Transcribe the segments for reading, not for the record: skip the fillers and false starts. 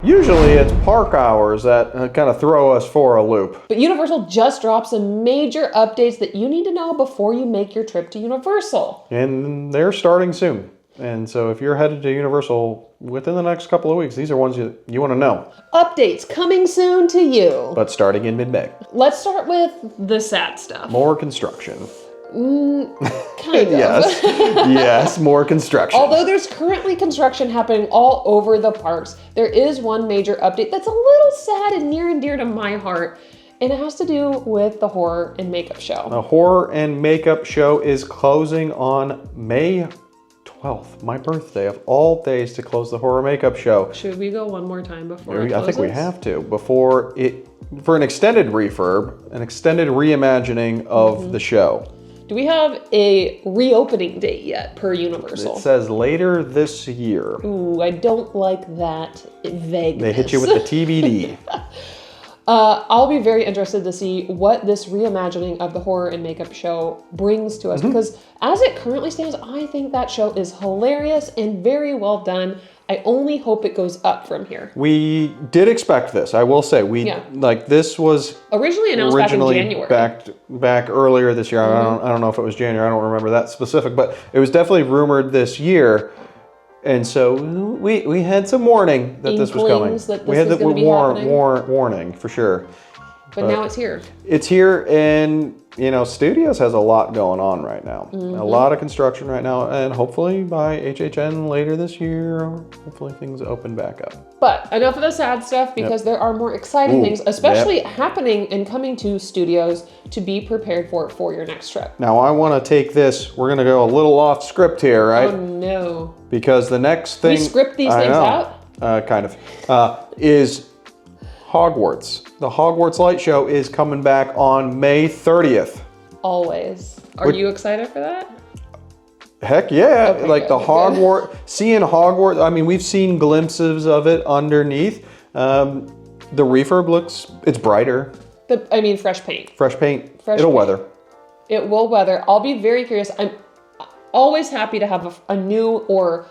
Usually it's park hours that kind of throw us for a loop. But Universal just dropped some major updates that you need to know before you make your trip to Universal. And they're starting soon. And so if you're headed to Universal within the next couple of weeks, these are ones you want to know. Updates coming soon to you. But starting in mid-May. Let's start with the sad stuff. More construction. Kind of. Yes. Yes, more construction. Although there's currently construction happening all over the parks, there is one major update that's a little sad and near and dear to my heart, and it has to do with the horror and makeup show. The horror and makeup show is closing on May 12th, my birthday of all days to close the horror makeup show. Should we go one more time before it I think we closes? have to before it for an extended refurb, an extended reimagining of the show. Do we have a reopening date yet per Universal? It says later this year. Ooh, I don't like that vagueness. They hit you with the TBD. I'll be very interested to see what this reimagining of the horror and makeup show brings to us, because as it currently stands, I think that show is hilarious and very well done. I only hope it goes up from here. We did expect this, I will say. This was Originally announced back in January. Back earlier this year. I don't know if it was January. I don't remember that specific, but it was definitely rumored this year. And so we had some warning that this was coming. We had the warning for sure. But now it's here. It's here, and Studios has a lot going on right now. A lot of construction right now, and hopefully by HHN later this year, hopefully things open back up. But enough of the sad stuff, because there are more exciting things, especially happening and coming to Studios, to be prepared for your next trip. Now I want to take this, we're going to go a little off script here, right? Oh no. Because the next thing... We script these things out? Kind of. Is Hogwarts. The Hogwarts Light Show is coming back on May 30th. Always. Are you excited for that? Heck yeah. Okay, like good, the Hogwarts, seeing Hogwarts, I mean, we've seen glimpses of it underneath. The refurb it's brighter. Fresh paint. Fresh paint. Fresh It'll paint. weather. It will weather. I'll be very curious. I'm always happy to have a new or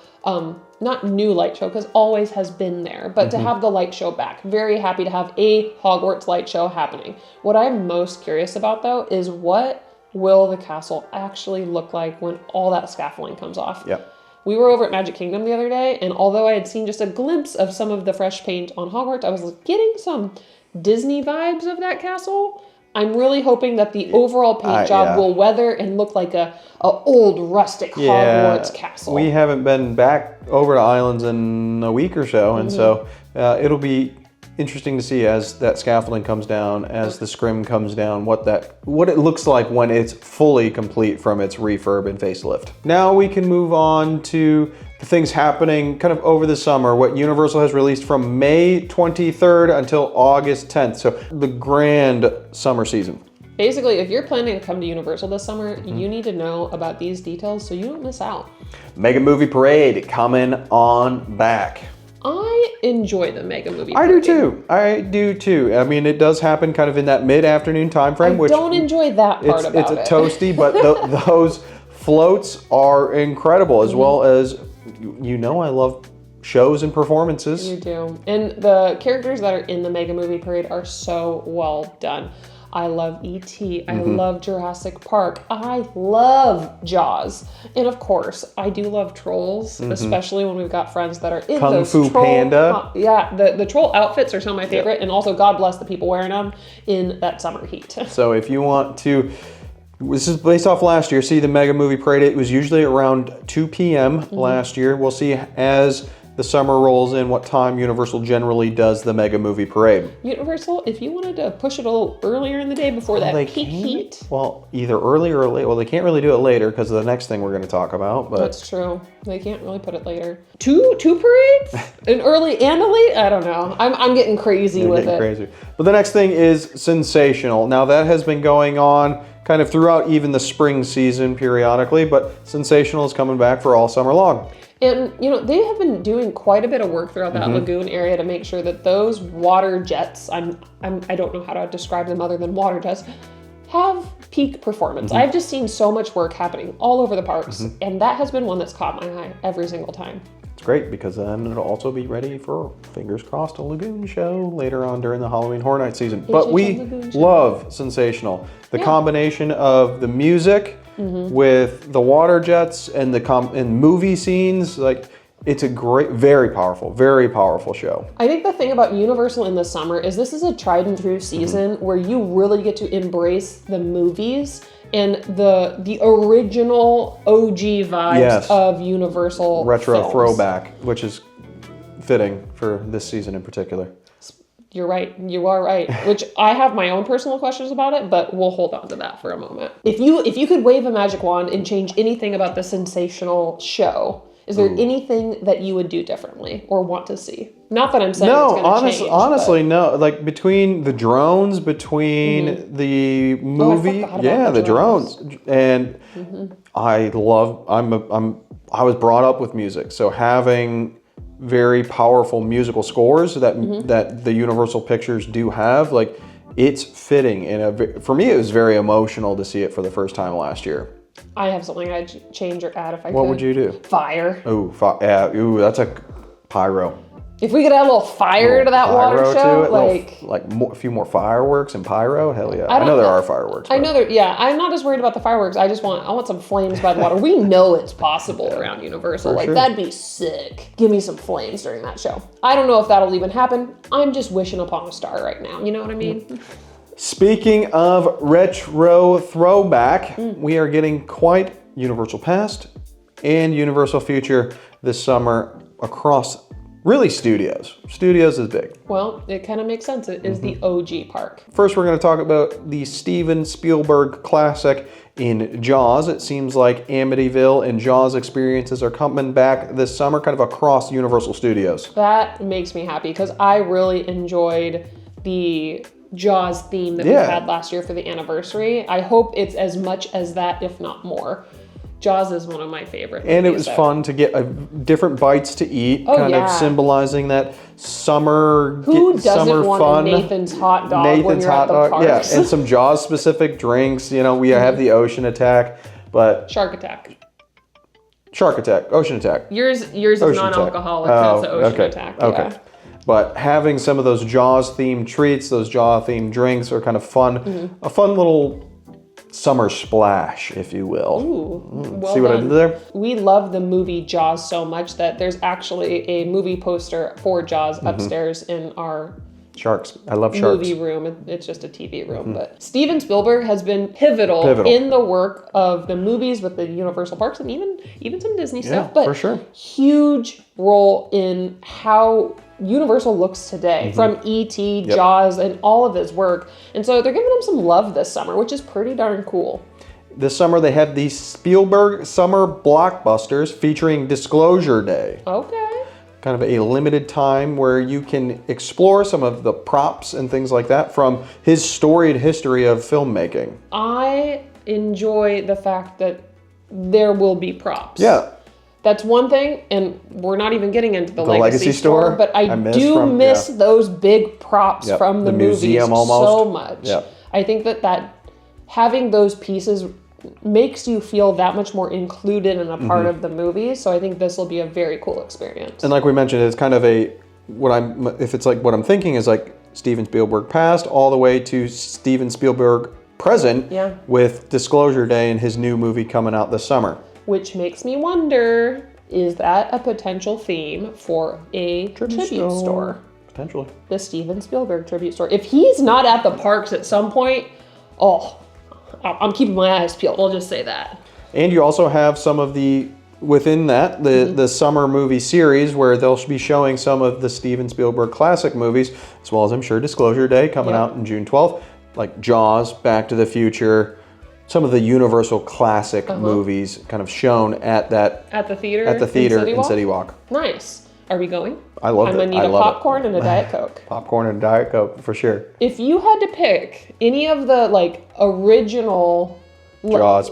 not new light show, because always has been there, but to have the light show back. Very happy to have a Hogwarts light show happening. What I'm most curious about, though, is what will the castle actually look like when all that scaffolding comes off? Yep. We were over at Magic Kingdom the other day, and although I had seen just a glimpse of some of the fresh paint on Hogwarts, I was getting some Disney vibes of that castle. I'm really hoping that the overall paint job will weather and look like a old rustic Hogwarts castle. We haven't been back over to Islands in a week or so, and so it'll be interesting to see as that scaffolding comes down, as the scrim comes down, what it looks like when it's fully complete from its refurb and facelift. Now we can move on to the things happening kind of over the summer, what Universal has released from May 23rd until August 10th. So the grand summer season. Basically, if you're planning to come to Universal this summer, you need to know about these details so you don't miss out. Mega Movie Parade coming on back. I enjoy the Mega Movie Parade. I do too. I mean, it does happen kind of in that mid-afternoon time frame. I don't enjoy that part about it. It's a toasty, but those floats are incredible, as well as, I love shows and performances. You do. And the characters that are in the Mega Movie Parade are so well done. I love E.T. I love Jurassic Park. I love Jaws. And of course, I do love Trolls, especially when we've got friends that are in Kung those Fu troll... Panda. The troll outfits are some of my favorite. And also, God bless the people wearing them in that summer heat. So if you want to... This is based off last year. See the Mega Movie Parade. It was usually around 2 p.m. last year. We'll see as the summer rolls in what time Universal generally does the Mega Movie Parade. Universal, if you wanted to push it a little earlier in the day before that peak heat. Well, either early or late. Well, they can't really do it later because of the next thing we're going to talk about. But that's true. They can't really put it later. Two parades? An early and a late? I don't know. I'm getting crazy with it. Crazy. But the next thing is Sensational. Now that has been going on kind of throughout even the spring season periodically, but Sensational is coming back for all summer long. And, they have been doing quite a bit of work throughout that lagoon area to make sure that those water jets, I don't know how to describe them other than water jets, have peak performance. I've just seen so much work happening all over the parks, and that has been one that's caught my eye every single time. It's great because then it'll also be ready for, fingers crossed, a Lagoon show later on during the Halloween Horror Night season. But we Lagoon show. love Sensational. The Yeah. combination of the music with the water jets and and movie scenes, like it's a great, very powerful show. I think the thing about Universal in the summer is this is a tried and true season where you really get to embrace the movies and the original OG vibes Yes. of Universal Retro films. throwback, which is fitting for this season in particular. You're right. You are right. Which I have my own personal questions about it, but we'll hold on to that for a moment. If you could wave a magic wand and change anything about the Sensational show, is there anything that you would do differently or want to see? Not that I'm saying it's No, going to change. honestly, no. Like between the drones, between the movie, forgot about yeah, the the drones, and I was brought up with music, so having very powerful musical scores that the Universal Pictures do have, like it's fitting. For me, it was very emotional to see it for the first time last year. I have something I'd change or add if I could. What would you do? Fire. Ooh, that's a pyro. If we could add a little fire to that water Pyro show, to it, a few more fireworks and pyro. Hell yeah! I know there are fireworks. I but- know there. Yeah, I'm not as worried about the fireworks. I want some flames by the water. We know it's possible around Universal. Like sure. that'd be sick. Give me some flames during that show. I don't know if that'll even happen. I'm just wishing upon a star right now. You know what I mean? Speaking of retro throwback, we are getting quite Universal Past and Universal Future this summer across really studios. Studios is big. Well, it kind of makes sense. It is the OG park. First, we're going to talk about the Steven Spielberg classic in Jaws. It seems like Amityville and Jaws experiences are coming back this summer, kind of across Universal Studios. That makes me happy because I really enjoyed the Jaws theme that we had last year for the anniversary. I hope it's as much as that, if not more. Jaws is one of my favorite movies. And it was fun to get different bites to eat, kind of symbolizing that summer Who doesn't summer want fun. a Nathan's hot dog when you're at the parks? Yeah, and some Jaws specific drinks. You know, we have the Ocean Attack, but Shark Attack. Ocean Attack. Yours is Ocean non-alcoholic. Attack. Has the Ocean okay. Attack. Okay. Yeah. But having some of those Jaws themed treats, those Jaws themed drinks are kind of fun. A fun little summer splash, if you will. Ooh, well See what I done. did there? We love the movie Jaws so much that there's actually a movie poster for Jaws upstairs in our Sharks. I love sharks. movie room. It's just a TV room. But Steven Spielberg has been pivotal in the work of the movies with the Universal Parks and even some Disney stuff. But for sure. Huge role in how Universal looks today, from E.T., Jaws, and all of his work. And so they're giving him some love this summer, which is pretty darn cool. This summer they have the Spielberg Summer Blockbusters featuring Disclosure Day. Okay. Kind of a limited time where you can explore some of the props and things like that from his storied history of filmmaking. I enjoy the fact that there will be props. Yeah. That's one thing, and we're not even getting into the legacy store, but I miss do miss those big props from the movies museum almost. so much. Yep. I think that having those pieces makes you feel that much more included and a part of the movie. So I think this will be a very cool experience. And like we mentioned, it's kind of what I'm thinking is like Steven Spielberg past all the way to Steven Spielberg present with Disclosure Day and his new movie coming out this summer. Which makes me wonder, is that a potential theme for a tribute store? Potentially. The Steven Spielberg tribute store. If he's not at the parks at some point, I'm keeping my eyes peeled. I'll just say that. And you also have some of within that, the summer movie series where they'll be showing some of the Steven Spielberg classic movies, as well as I'm sure Disclosure Day coming out in June 12th, like Jaws, Back to the Future, some of the Universal classic movies kind of shown at the theater in City Walk. Nice. Are we going? I love it. I'm gonna need a popcorn and a Diet Coke. Popcorn and Diet Coke for sure. If you had to pick any of the original Jaws.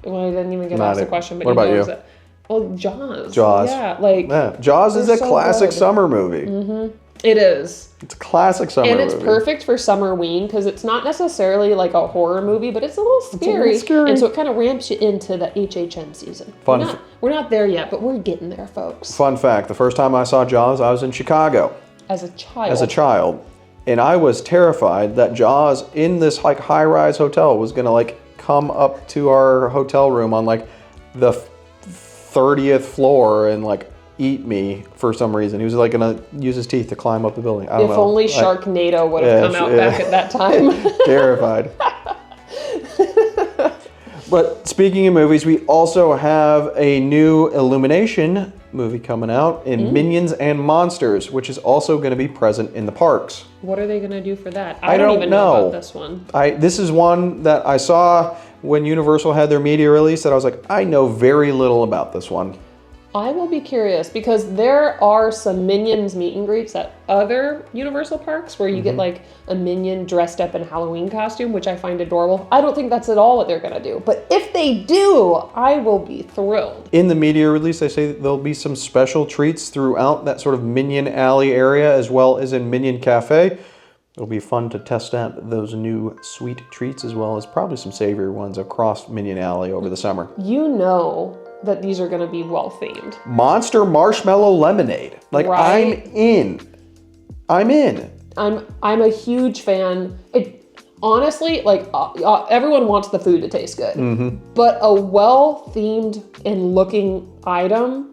Well, I didn't even get asked the question, but what about knows you? it. Well, Jaws. Jaws. Yeah, Jaws is a so classic good. summer movie. It is. It's a classic summer And it's movie. perfect for Summerween because it's not necessarily like a horror movie, but it's a little scary. scary. And so it kind of ramps you into the HHN season. Fun. We're not there yet, but we're getting there, folks. Fun fact, the first time I saw Jaws, I was in Chicago As a child. as a child. And I was terrified that Jaws in this like high-rise hotel was gonna like come up to our hotel room on like the 30th floor and like eat me for some reason. He was like gonna use his teeth to climb up the building. I don't If know. only Sharknado would have come out back at that time. Terrified. But speaking of movies, we also have a new Illumination movie coming out in Minions and Monsters, which is also going to be present in the parks. What are they going to do for that? I don't don't even know know. about this one. This is one that I saw when Universal had their media release that I was like, I know very little about this one. I will be curious because there are some Minions meet and greets at other Universal parks where you get like a Minion dressed up in a Halloween costume, which I find adorable. I don't think that's at all what they're going to do. But if they do, I will be thrilled. In the media release, they say there'll be some special treats throughout that sort of Minion Alley area as well as in Minion Cafe. It'll be fun to test out those new sweet treats as well as probably some savory ones across Minion Alley over the summer. You know that these are going to be well themed. Monster Marshmallow Lemonade. Like, Right. I'm in. I'm a huge fan. Honestly, like everyone wants the food to taste good, but a well-themed and looking item,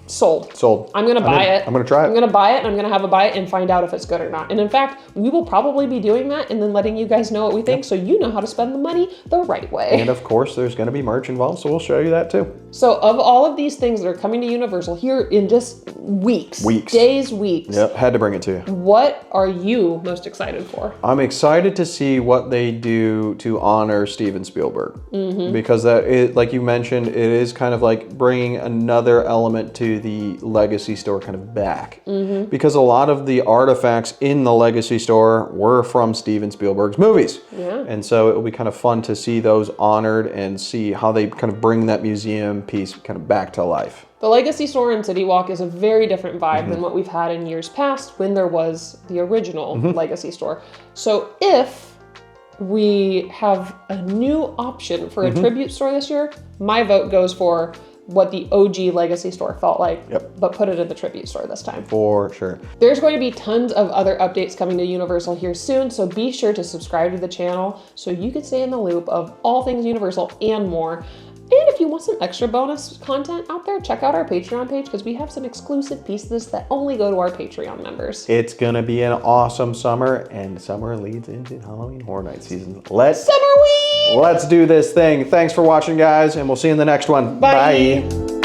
sold. Sold. I'm gonna buy it. I'm gonna try it. I'm gonna buy it, and I'm gonna have a bite and find out if it's good or not. And in fact, we will probably be doing that and then letting you guys know what we think, so you know how to spend the money the right way. And of course, there's going to be merch involved, so we'll show you that too. So of all of these things that are coming to Universal here in just weeks, days, weeks, Yep, had to bring it to you. what are you most excited for? I'm excited to see what they do to honor Steven Spielberg, because that is, like you mentioned, it is kind of like bringing another element to the Legacy Store kind of back, because a lot of the artifacts in the Legacy Store were from Steven Spielberg's movies. Yeah. And so it will be kind of fun to see those honored and see how they kind of bring that museum piece kind of back to life. The Legacy Store in City Walk is a very different vibe than what we've had in years past when there was the original Legacy Store. So if we have a new option for a tribute store this year, my vote goes for what the OG Legacy Store felt like, but put it in the tribute store this time. For sure. There's going to be tons of other updates coming to Universal here soon, so be sure to subscribe to the channel so you can stay in the loop of all things Universal and more. And if you want some extra bonus content out there, check out our Patreon page because we have some exclusive pieces that only go to our Patreon members. It's going to be an awesome summer, and summer leads into Halloween Horror Night season. Let's Summerween! do this thing. Thanks for watching, guys, and we'll see you in the next one. Bye.